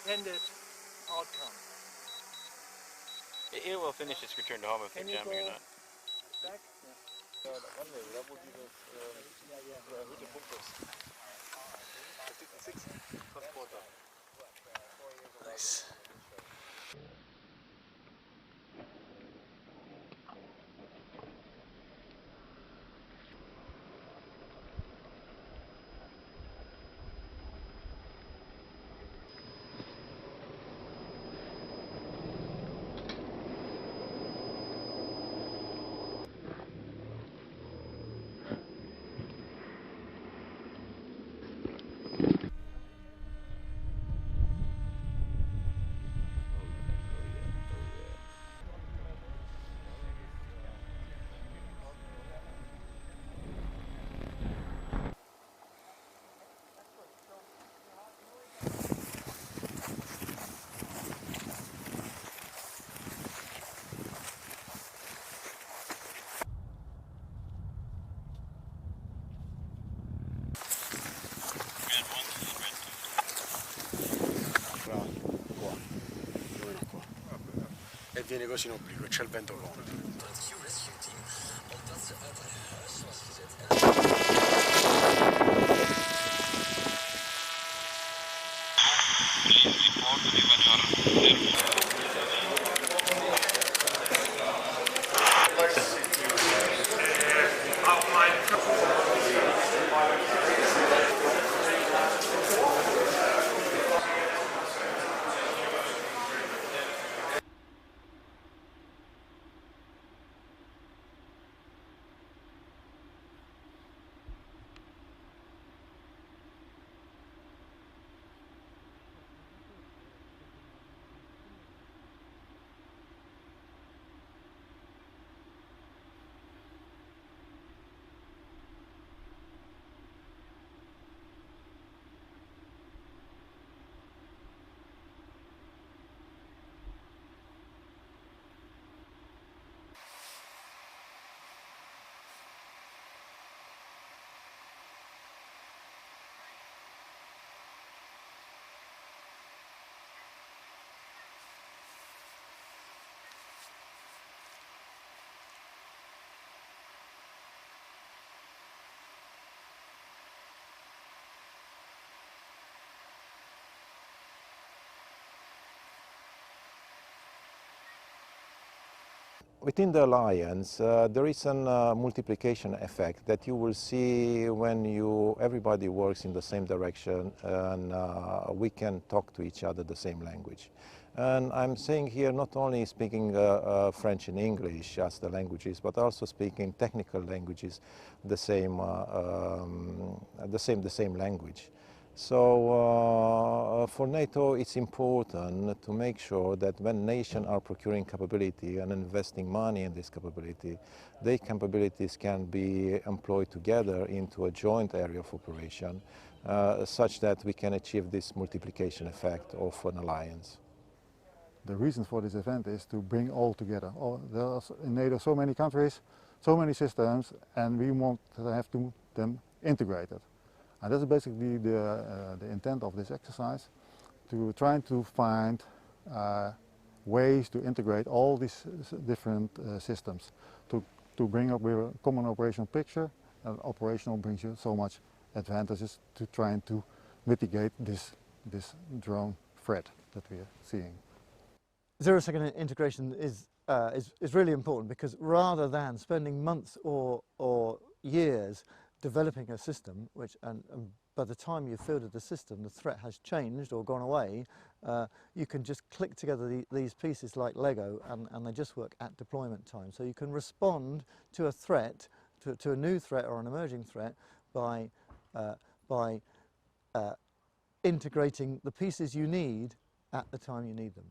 intended outcome. It will finish its return to home if they're jamming or not. Back? Ja, andere, da wo dieses erhöhte Punkt ist. Das ist ein Six-Transporter. Nice. E viene così in obbligo, c'è il vento contro. Within the alliance, there is a multiplication effect that you will see when everybody works in the same direction and we can talk to each other the same language. And I'm saying here not only speaking French and English as the languages, but also speaking technical languages, the same language. So for NATO, it's important to make sure that when nations are procuring capability and investing money in this capability, their capabilities can be employed together into a joint area of operation, such that we can achieve this multiplication effect of an alliance. The reason for this event is to bring all together. There are in NATO so many countries, so many systems, and we want to have them integrated. And that's basically the intent of this exercise, to try to find ways to integrate all these different systems, to bring up with a common operational picture. And operational brings you so much advantages to trying to mitigate this drone threat that we are seeing. Zero-second integration is really important, because rather than spending months or years developing a system, and by the time you've fielded the system, the threat has changed or gone away, you can just click together these pieces like Lego, and they just work at deployment time. So you can respond to a threat, to a new threat or an emerging threat, by integrating the pieces you need at the time you need them.